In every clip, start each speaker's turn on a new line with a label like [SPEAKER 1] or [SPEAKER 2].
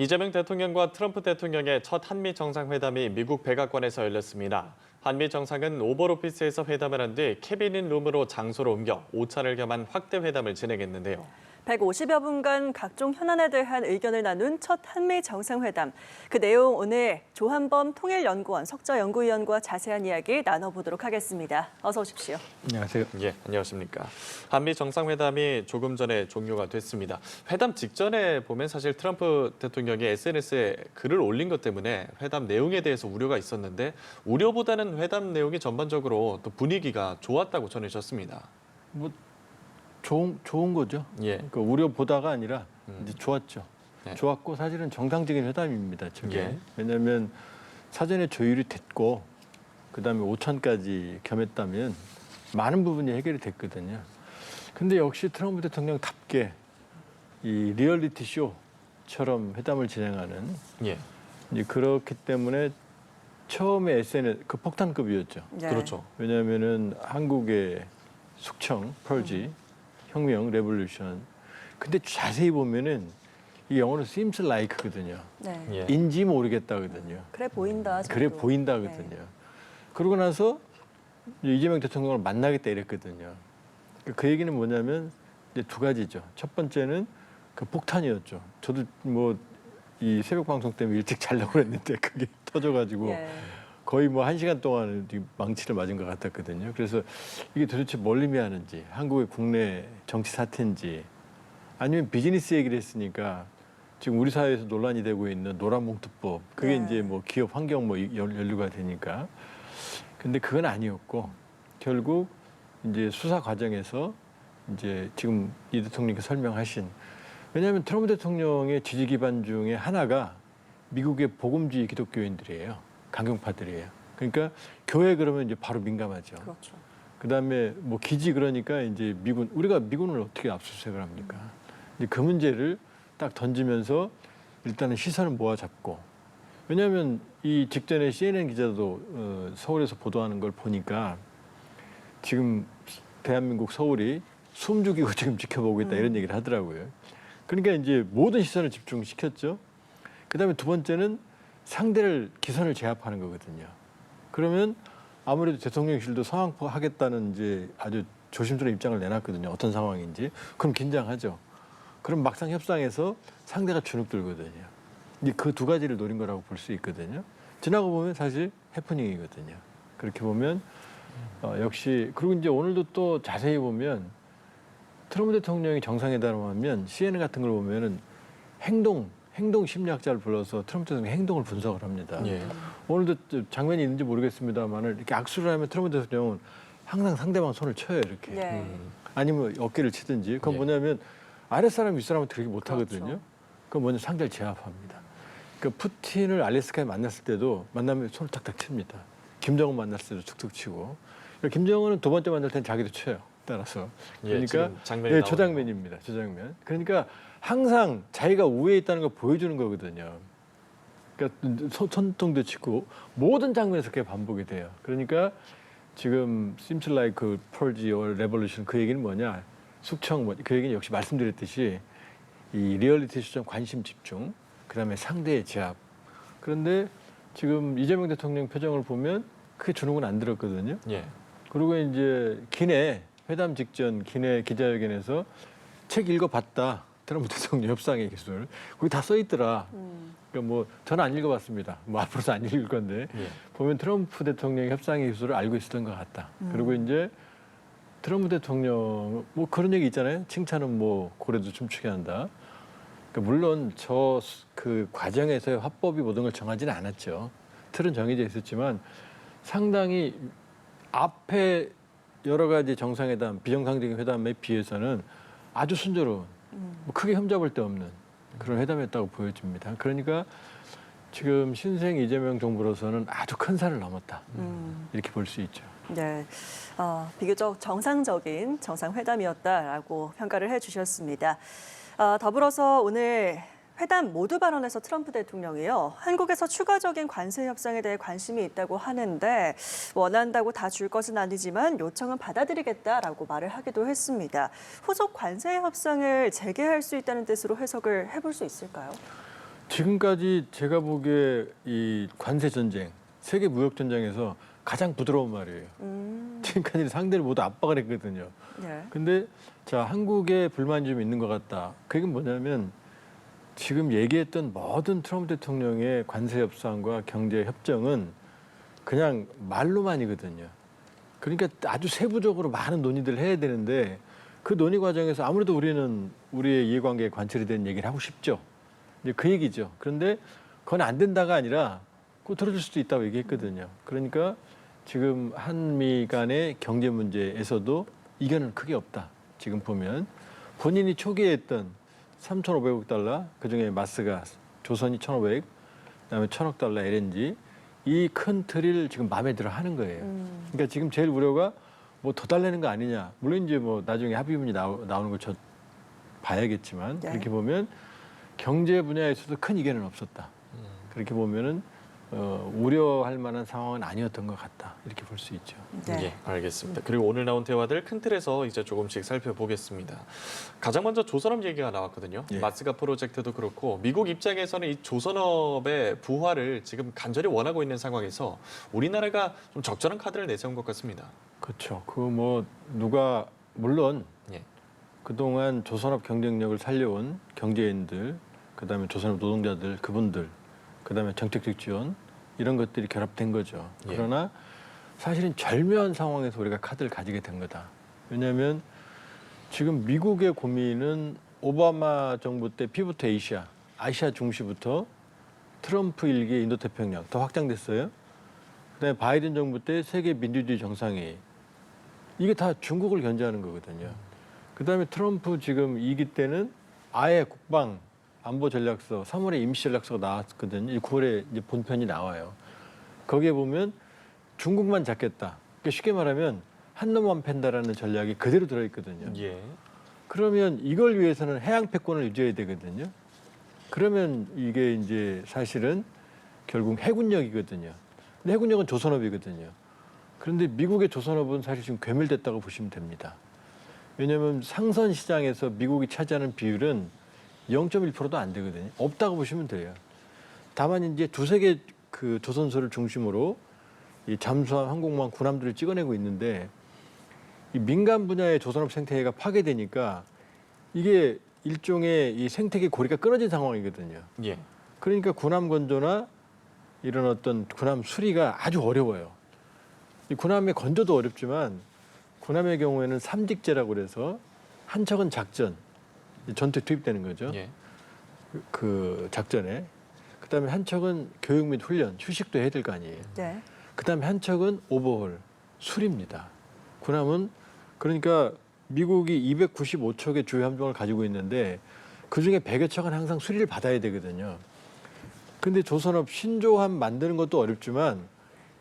[SPEAKER 1] 이재명 대통령과 트럼프 대통령의 첫 한미 정상회담이 미국 백악관에서 열렸습니다. 한미 정상은 오벌 오피스에서 회담을 한 뒤 캐비닛 룸으로 장소를 옮겨 오차를 겸한 확대 회담을 진행했는데요.
[SPEAKER 2] 150여 분간 각종 현안에 대한 의견을 나눈 첫 한미 정상회담. 그 내용 오늘 조한범 통일연구원 석좌연구위원과 자세한 이야기 나눠보도록 하겠습니다. 어서 오십시오.
[SPEAKER 3] 안녕하세요.
[SPEAKER 1] 예, 안녕하십니까. 한미 정상회담이 조금 전에 종료가 됐습니다. 회담 직전에 보면 사실 트럼프 대통령이 SNS에 글을 올린 것 때문에 회담 내용에 대해서 우려가 있었는데 우려보다는 회담 내용이 전반적으로 또 분위기가 좋았다고 전해졌습니다.
[SPEAKER 3] 좋은 거죠.
[SPEAKER 1] 예.
[SPEAKER 3] 그러니까 우려보다가 아니라 이제 좋았죠.
[SPEAKER 1] 네.
[SPEAKER 3] 좋았고 사실은 정상적인 회담입니다. 저게.
[SPEAKER 1] 예.
[SPEAKER 3] 왜냐하면 사전에 조율이 됐고 그다음에 오찬까지 겸했다면 많은 부분이 해결이 됐거든요. 근데 역시 트럼프 대통령답게 이 리얼리티 쇼처럼 회담을 진행하는
[SPEAKER 1] 예.
[SPEAKER 3] 이제 그렇기 때문에 처음에 SNS 그 폭탄급이었죠.
[SPEAKER 2] 네.
[SPEAKER 1] 그렇죠.
[SPEAKER 3] 왜냐하면은 한국의 숙청, 펄지, 혁명, 레볼루션. 근데 자세히 보면은 이 영어로 seems like거든요.
[SPEAKER 2] 네.
[SPEAKER 1] 예.
[SPEAKER 3] 인지 모르겠다거든요.
[SPEAKER 2] 그래 보인다. 저도.
[SPEAKER 3] 그래 보인다거든요.
[SPEAKER 2] 네.
[SPEAKER 3] 그러고 나서 이재명 대통령을 만나겠다 이랬거든요. 그 얘기는 뭐냐면 이제 두 가지죠. 첫 번째는 그 폭탄이었죠. 저도 뭐 이 새벽 방송 때문에 일찍 자려고 했는데 그게 터져가지고
[SPEAKER 2] 예.
[SPEAKER 3] 거의 뭐 1시간 동안 망치를 맞은 것 같았거든요. 그래서 이게 도대체 뭘 의미하는지, 한국의 국내 정치 사태인지, 아니면 비즈니스 얘기를 했으니까 지금 우리 사회에서 논란이 되고 있는 노란봉투법, 그게
[SPEAKER 2] 네.
[SPEAKER 3] 이제 뭐 기업 환경 뭐 연루가 되니까. 근데 그건 아니었고 결국 이제 수사 과정에서 이제 지금 이 대통령께서 설명하신, 왜냐하면 트럼프 대통령의 지지 기반 중에 하나가 미국의 복음주의 기독교인들이에요. 강경파들이에요. 그러니까 교회 그러면 이제 바로 민감하죠.
[SPEAKER 2] 그렇죠.
[SPEAKER 3] 그다음에 뭐 기지 그러니까 이제 미군, 우리가 미군을 어떻게 압수수색을 합니까? 이제 그 문제를 딱 던지면서 일단은 시선을 모아잡고, 왜냐하면 이 직전에 CNN 기자도 서울에서 보도하는 걸 보니까 지금 대한민국 서울이 숨 죽이고 지금 지켜보고 있다 이런 얘기를 하더라고요. 그러니까 이제 모든 시선을 집중시켰죠. 그다음에 두 번째는 상대를 기선을 제압하는 거거든요. 그러면 아무래도 대통령실도 상황하겠다는 이제 아주 조심스러운 입장을 내놨거든요. 어떤 상황인지. 그럼 긴장하죠. 그럼 막상 협상에서 상대가 주눅 들거든요. 이제 그 두 가지를 노린 거라고 볼 수 있거든요. 지나고 보면 사실 해프닝이거든요. 그렇게 보면 역시, 그리고 이제 오늘도 또 자세히 보면 트럼프 대통령이 정상회담하면 CNN 같은 걸 보면은 행동 심리학자를 불러서 트럼프 대통령의 행동을 분석을 합니다.
[SPEAKER 1] 예.
[SPEAKER 3] 오늘도 장면이 있는지 모르겠습니다만 이렇게 악수를 하면 트럼프 대통령은 항상 상대방 손을 쳐요, 이렇게.
[SPEAKER 2] 네.
[SPEAKER 3] 아니면 어깨를 치든지. 그건
[SPEAKER 1] 예.
[SPEAKER 3] 뭐냐면 아랫사람 윗사람한테 그렇게 못하거든요.
[SPEAKER 2] 그렇죠.
[SPEAKER 3] 그건 먼저 상대를 제압합니다. 그 푸틴을 알래스카에 만났을 때도 만나면 손을 탁탁 칩니다. 김정은 만났을 때도 툭툭 치고. 김정은은 두 번째 만날 땐 자기도 쳐요. 따라서.
[SPEAKER 1] 예,
[SPEAKER 3] 그러니까
[SPEAKER 1] 지금 장면이
[SPEAKER 3] 저
[SPEAKER 1] 나오네요.
[SPEAKER 3] 장면입니다. 저 장면. 그러니까 항상 자기가 우위에 있다는 걸 보여주는 거거든요. 그러니까 손통도 치고 모든 장면에서 그게 반복이 돼요. 그러니까 지금 seems like 그 purge or revolution, 그 얘기는 뭐냐? 숙청, 그 얘기는 역시 말씀드렸듯이 이 리얼리티 시점 관심 집중, 그다음에 상대의 제압. 그런데 지금 이재명 대통령 표정을 보면 크게 주눅은 안 들었거든요.
[SPEAKER 1] 예.
[SPEAKER 3] 그리고 이제 기내 회담 직전 기내 기자회견에서 책 읽어봤다. 트럼프 대통령 협상의 기술. 거기 다 써 있더라. 그러니까 뭐 저는 안 읽어봤습니다. 뭐 앞으로도 안 읽을 건데
[SPEAKER 1] 예.
[SPEAKER 3] 보면 트럼프 대통령의 협상의 기술을 알고 있었던 것 같다. 그리고 이제 트럼프 대통령 뭐 그런 얘기 있잖아요. 칭찬은 뭐 고래도 춤추게 한다. 그러니까 물론 저 그 과정에서의 화법이 모든 걸 정하지는 않았죠. 틀은 정해져 있었지만 상당히 앞에 여러 가지 정상회담, 비정상적인 회담에 비해서는 아주 순조로운, 뭐 크게 흠잡을 데 없는 그런 회담이었다고 보여집니다. 그러니까 지금 신생 이재명 정부로서는 아주 큰 산을 넘었다. 이렇게 볼 수 있죠.
[SPEAKER 2] 네, 비교적 정상적인 정상회담이었다라고 평가를 해주셨습니다. 더불어서 오늘 회담 모두 발언에서 트럼프 대통령이요, 한국에서 추가적인 관세 협상에 대해 관심이 있다고 하는데 원한다고 다 줄 것은 아니지만 요청은 받아들이겠다라고 말을 하기도 했습니다. 후속 관세 협상을 재개할 수 있다는 뜻으로 해석을 해볼 수 있을까요?
[SPEAKER 3] 지금까지 제가 보기에 이 관세 전쟁, 세계 무역 전쟁에서 가장 부드러운 말이에요. 지금까지 상대를 모두 압박을 했거든요.
[SPEAKER 2] 네.
[SPEAKER 3] 근데 자, 한국에 불만이 좀 있는 것 같다. 그게 뭐냐면 지금 얘기했던 모든 트럼프 대통령의 관세 협상과 경제 협정은 그냥 말로만이거든요. 그러니까 아주 세부적으로 많은 논의들을 해야 되는데 그 논의 과정에서 아무래도 우리는 우리의 이해관계에 관철이 된 얘기를 하고 싶죠. 이제 그 얘기죠. 그런데 그건 안 된다가 아니라 꼭 들어줄 수도 있다고 얘기했거든요. 그러니까 지금 한미 간의 경제 문제에서도 이견은 크게 없다. 지금 보면 본인이 초기에 했던 3,500억 달러, 그중에 마스가 조선이 1,500, 그다음에 1,000억 달러 LNG 이 큰 틀을 지금 마음에 들어 하는 거예요. 그러니까 지금 제일 우려가 뭐 더 달래는 거 아니냐. 물론 이제 뭐 나중에 합의문이 나오는 걸 저 봐야겠지만
[SPEAKER 2] 네.
[SPEAKER 3] 그렇게 보면 경제 분야에서도 큰 이견은 없었다. 그렇게 보면은 우려할 만한 상황은 아니었던 것 같다. 이렇게 볼 수 있죠.
[SPEAKER 2] 네.
[SPEAKER 1] 예, 알겠습니다. 그리고 오늘 나온 대화들 큰 틀에서 이제 조금씩 살펴보겠습니다. 가장 먼저 조선업 얘기가 나왔거든요.
[SPEAKER 3] 예.
[SPEAKER 1] 마스가 프로젝트도 그렇고 미국 입장에서는 이 조선업의 부활을 지금 간절히 원하고 있는 상황에서 우리나라가 좀 적절한 카드를 내세운 것 같습니다.
[SPEAKER 3] 그렇죠. 그 뭐 누가 물론
[SPEAKER 1] 예.
[SPEAKER 3] 그동안 조선업 경쟁력을 살려온 경제인들, 그다음에 조선업 노동자들, 그분들, 그다음에 정책적 지원 이런 것들이 결합된 거죠.
[SPEAKER 1] 예.
[SPEAKER 3] 그러나 사실은 절묘한 상황에서 우리가 카드를 가지게 된 거다. 왜냐하면 지금 미국의 고민은 오바마 정부 때 피부터 아시아 중시부터 트럼프 일기 인도태평양 더 확장됐어요. 그다음에 바이든 정부 때 세계 민주주의 정상회의 이게 다 중국을 견제하는 거거든요. 그다음에 트럼프 지금 2기 때는 아예 국방 안보 전략서 3월에 임시 전략서가 나왔거든요. 9월에 이제 본편이 나와요. 거기에 보면 중국만 잡겠다. 그러니까 쉽게 말하면 한 놈만 팬다라는 전략이 그대로 들어있거든요.
[SPEAKER 1] 예.
[SPEAKER 3] 그러면 이걸 위해서는 해양 패권을 유지해야 되거든요. 그러면 이게 이제 사실은 결국 해군력이거든요. 근데 해군력은 조선업이거든요. 그런데 미국의 조선업은 사실 지금 괴멸됐다고 보시면 됩니다. 왜냐하면 상선 시장에서 미국이 차지하는 비율은 0.1%도 안 되거든요. 없다고 보시면 돼요. 다만 이제 두세 개 그 조선소를 중심으로 이 잠수함, 항공모함, 군함들을 찍어내고 있는데 이 민간 분야의 조선업 생태계가 파괴되니까 이게 일종의 이 생태계 고리가 끊어진 상황이거든요.
[SPEAKER 1] 예.
[SPEAKER 3] 그러니까 군함 건조나 이런 어떤 군함 수리가 아주 어려워요. 이 군함의 건조도 어렵지만 군함의 경우에는 삼직제라고 그래서 한 척은 작전, 전투에 투입되는 거죠.
[SPEAKER 1] 예.
[SPEAKER 3] 그 작전에. 그다음에 한 척은 교육 및 훈련, 휴식도 해야 될 거 아니에요.
[SPEAKER 2] 네.
[SPEAKER 3] 그다음에 한 척은 오버홀, 수리입니다. 군함은 그러니까 미국이 295척의 주요 함정을 가지고 있는데 그중에 100여 척은 항상 수리를 받아야 되거든요. 근데 조선업 신조함 만드는 것도 어렵지만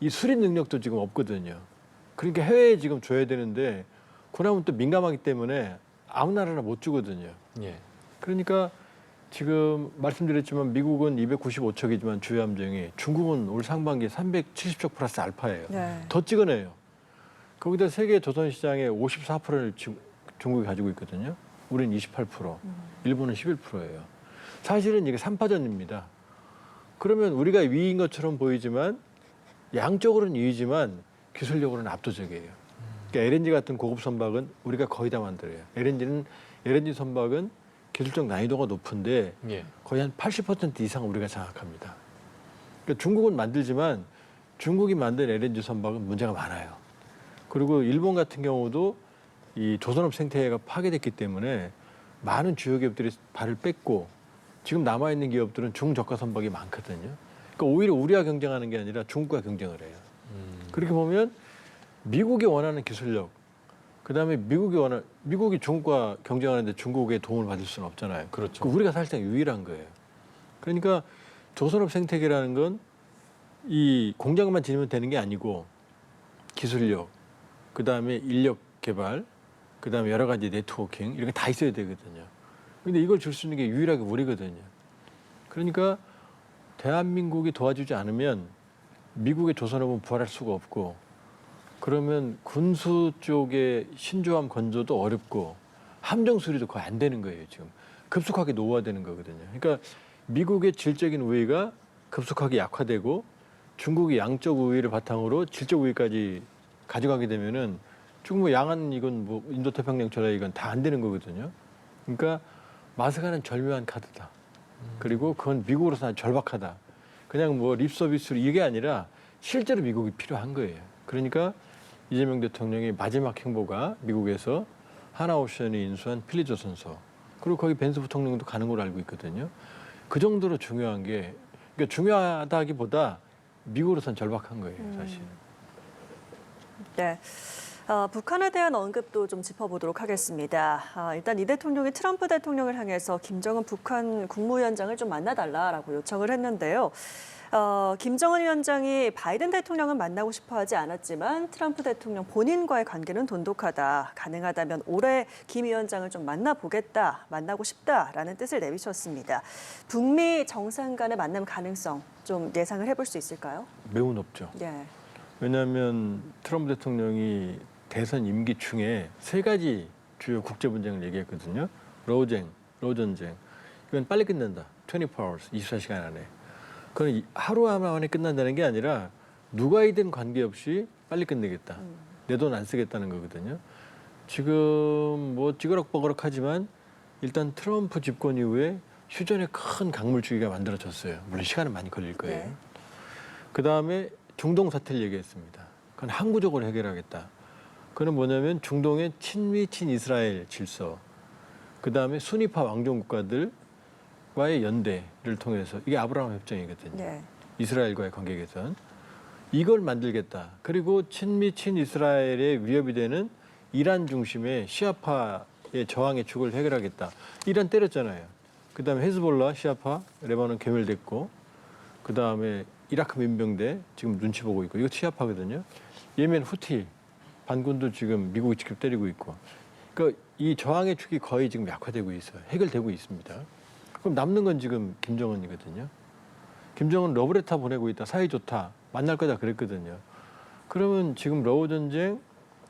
[SPEAKER 3] 이 수리 능력도 지금 없거든요. 그러니까 해외에 지금 줘야 되는데 군함은 또 민감하기 때문에 아무 나라나 못 주거든요.
[SPEAKER 1] 예.
[SPEAKER 3] 그러니까 지금 말씀드렸지만 미국은 295척이지만 주요 함정이 중국은 올 상반기에 370척 플러스 알파예요.
[SPEAKER 2] 네.
[SPEAKER 3] 더 찍어내요. 거기다 세계 조선 시장의 54%를 중국이 가지고 있거든요. 우리는 28%, 일본은 11%예요. 사실은 이게 3파전입니다. 그러면 우리가 위인 것처럼 보이지만 양적으로는 위이지만 기술력으로는 압도적이에요. 그러니까 LNG 같은 고급 선박은 우리가 거의 다 만들어요. LNG 선박은 기술적 난이도가 높은데
[SPEAKER 1] 예.
[SPEAKER 3] 거의 한 80% 이상 우리가 장악합니다. 그러니까 중국은 만들지만 중국이 만든 LNG 선박은 문제가 많아요. 그리고 일본 같은 경우도 이 조선업 생태계가 파괴됐기 때문에 많은 주요 기업들이 발을 뺐고 지금 남아있는 기업들은 중저가 선박이 많거든요. 그러니까 오히려 우리와 경쟁하는 게 아니라 중국과 경쟁을 해요. 그렇게 보면 미국이 원하는 기술력, 그다음에 미국이 중국과 경쟁하는데 중국의 도움을 받을 수는 없잖아요.
[SPEAKER 1] 그렇죠.
[SPEAKER 3] 그러니까 우리가 사실상 유일한 거예요. 그러니까 조선업 생태계라는 건 이 공장만 지니면 되는 게 아니고 기술력, 그다음에 인력 개발, 그다음에 여러 가지 네트워킹 이런 게 다 있어야 되거든요. 근데 이걸 줄 수 있는 게 유일하게 우리거든요. 그러니까 대한민국이 도와주지 않으면 미국의 조선업은 부활할 수가 없고 그러면 군수 쪽의 신조함 건조도 어렵고 함정 수리도 거의 안 되는 거예요. 지금 급속하게 노후화되는 거거든요. 그러니까 미국의 질적인 우위가 급속하게 약화되고 중국의 양적 우위를 바탕으로 질적 우위까지 가져가게 되면은 지금 뭐 양안 이건 뭐 인도태평양 전략 이건 다 안 되는 거거든요. 그러니까 마스가는 절묘한 카드다. 그리고 그건 미국으로서는 절박하다. 그냥 뭐 립서비스로 이게 아니라 실제로 미국이 필요한 거예요. 그러니까 이재명 대통령의 마지막 행보가 미국에서 하나오션이 인수한 필리조선소 그리고 거기 벤스 부통령도 가는 걸로 알고 있거든요. 그 정도로 중요한 게 그러니까 중요하다기보다 미국으로서는 절박한 거예요, 사실.
[SPEAKER 2] 네. 북한에 대한 언급도 좀 짚어보도록 하겠습니다. 일단 이 대통령이 트럼프 대통령을 향해서 김정은 북한 국무위원장을 좀 만나달라라고 요청을 했는데요. 김정은 위원장이 바이든 대통령은 만나고 싶어 하지 않았지만 트럼프 대통령 본인과의 관계는 돈독하다. 가능하다면 올해 김 위원장을 좀 만나보겠다, 만나고 싶다라는 뜻을 내비쳤습니다. 북미 정상 간의 만남 가능성 좀 예상을 해볼 수 있을까요?
[SPEAKER 3] 매우 높죠.
[SPEAKER 2] 네.
[SPEAKER 3] 왜냐하면 트럼프 대통령이 대선 임기 중에 세 가지 주요 국제 분쟁을 얘기했거든요. 로전쟁. 이건 빨리 끝난다. 24 hours, 24시간 안에. 그건 하루 만에 끝난다는 게 아니라 누가이든 관계없이 빨리 끝내겠다. 내 돈 안 쓰겠다는 거거든요. 지금 뭐 찌그럭버그럭하지만 일단 트럼프 집권 이후에 휴전에 큰 강물주기가 만들어졌어요. 물론 시간은 많이 걸릴 거예요.
[SPEAKER 2] 네.
[SPEAKER 3] 그다음에 중동 사태를 얘기했습니다. 그건 항구적으로 해결하겠다. 그건 뭐냐면 중동의 친미 친이스라엘 질서, 그다음에 순위파 왕정 국가들과의 연대를 통해서 이게 아브라함 협정이거든요.
[SPEAKER 2] 네.
[SPEAKER 3] 이스라엘과의 관계 개선. 이걸 만들겠다. 그리고 친미 친이스라엘의 위협이 되는 이란 중심의 시아파의 저항의 축을 해결하겠다. 이란 때렸잖아요. 그다음에 헤즈볼라 시아파 레바논 괴멸됐고 그다음에 이라크 민병대 지금 눈치 보고 있고 이거 시아파거든요. 예멘 후티 반군도 지금 미국이 직접 때리고 있고. 그러니까 이 저항의 축이 거의 지금 약화되고 있어요. 해결되고 있습니다. 그럼 남는 건 지금 김정은이거든요. 김정은 러브레터 보내고 있다. 사이 좋다. 만날 거다 그랬거든요. 그러면 지금 러우 전쟁,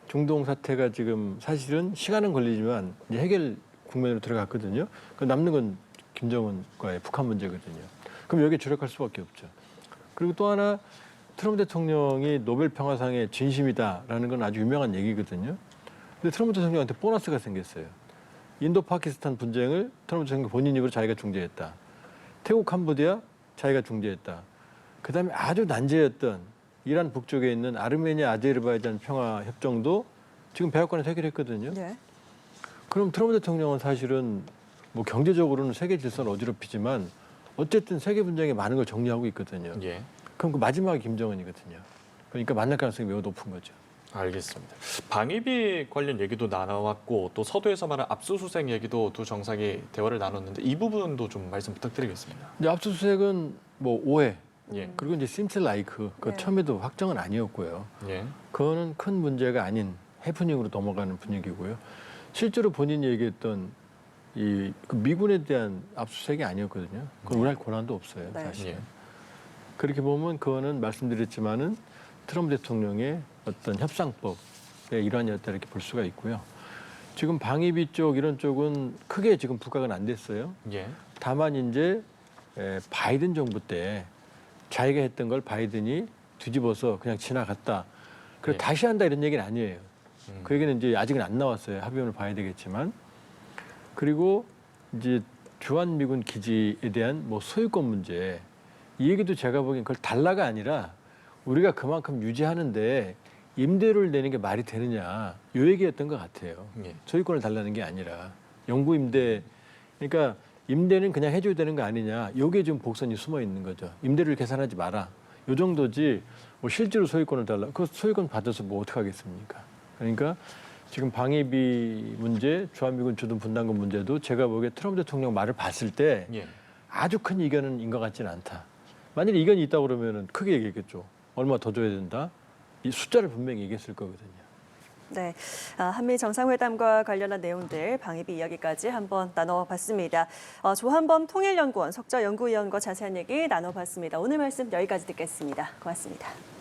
[SPEAKER 3] 중동 사태가 지금 사실은 시간은 걸리지만 이제 해결 국면으로 들어갔거든요. 그 남는 건 김정은과의 북한 문제거든요. 그럼 여기에 주력할 수밖에 없죠. 그리고 또 하나 트럼프 대통령이 노벨 평화상의 진심이다라는 건 아주 유명한 얘기거든요. 근데 트럼프 대통령한테 보너스가 생겼어요. 인도 파키스탄 분쟁을 트럼프 대통령 본인 입으로 자기가 중재했다. 태국 캄보디아 자기가 중재했다. 그다음에 아주 난제였던 이란 북쪽에 있는 아르메니아 아제르바이잔 평화 협정도 지금 백악관에서 해결했거든요.
[SPEAKER 2] 네.
[SPEAKER 3] 그럼 트럼프 대통령은 사실은 뭐 경제적으로는 세계 질서는 어지럽히지만 어쨌든 세계 분쟁에 많은 걸 정리하고 있거든요.
[SPEAKER 1] 예.
[SPEAKER 3] 그럼 그 마지막이 김정은이거든요. 그러니까 만날 가능성이 매우 높은 거죠.
[SPEAKER 1] 알겠습니다. 방위비 관련 얘기도 나눠왔고 또 서두에서 말한 압수수색 얘기도 두 정상이 대화를 나눴는데 이 부분도 좀 말씀 부탁드리겠습니다.
[SPEAKER 3] 이제 압수수색은 뭐 오해
[SPEAKER 1] 예.
[SPEAKER 3] 그리고 이제 심틀 라이크 그
[SPEAKER 2] 네.
[SPEAKER 3] 처음에도 확정은 아니었고요.
[SPEAKER 1] 예.
[SPEAKER 3] 그거는 큰 문제가 아닌 해프닝으로 넘어가는 분위기고요. 실제로 본인이 얘기했던 그 미군에 대한 압수수색이 아니었거든요. 그건 우리할 권한도 없어요,
[SPEAKER 2] 네.
[SPEAKER 3] 사실.
[SPEAKER 1] 예.
[SPEAKER 3] 그렇게 보면 그거는 말씀드렸지만은 트럼프 대통령의 어떤 협상법의 일환이었다 이렇게 볼 수가 있고요. 지금 방위비 쪽 이런 쪽은 크게 지금 부각은 안 됐어요.
[SPEAKER 1] 예.
[SPEAKER 3] 다만 이제 바이든 정부 때 자기가 했던 걸 바이든이 뒤집어서 그냥 지나갔다. 그래서
[SPEAKER 1] 예.
[SPEAKER 3] 다시 한다 이런 얘기는 아니에요.
[SPEAKER 1] 음.
[SPEAKER 3] 그 얘기는 이제 아직은 안 나왔어요. 합의문을 봐야 되겠지만. 그리고 이제 주한미군 기지에 대한 뭐 소유권 문제 이 얘기도 제가 보기엔 그걸 달라가 아니라 우리가 그만큼 유지하는데 임대료를 내는 게 말이 되느냐 이 얘기였던 것 같아요.
[SPEAKER 1] 예.
[SPEAKER 3] 소유권을 달라는 게 아니라 영구 임대 그러니까 임대는 그냥 해줘야 되는 거 아니냐 이게 지금 복선이 숨어 있는 거죠. 임대료를 계산하지 마라. 요 정도지 뭐 실제로 소유권을 달라. 그 소유권 받아서 뭐 어떻게 하겠습니까? 그러니까 지금 방위비 문제, 주한미군 주둔 분담금 문제도 제가 보기에 트럼프 대통령 말을 봤을 때
[SPEAKER 1] 예.
[SPEAKER 3] 아주 큰 이견은 것 같지는 않다. 만약에 이견이 있다 그러면은 크게 얘기했겠죠. 얼마 더 줘야 된다. 이 숫자를 분명히 얘기했을 거거든요.
[SPEAKER 2] 네, 한미 정상회담과 관련한 내용들 방위비 이야기까지 한번 나눠봤습니다. 조한범 통일연구원 석좌 연구위원과 자세한 얘기 나눠봤습니다. 오늘 말씀 여기까지 듣겠습니다. 고맙습니다.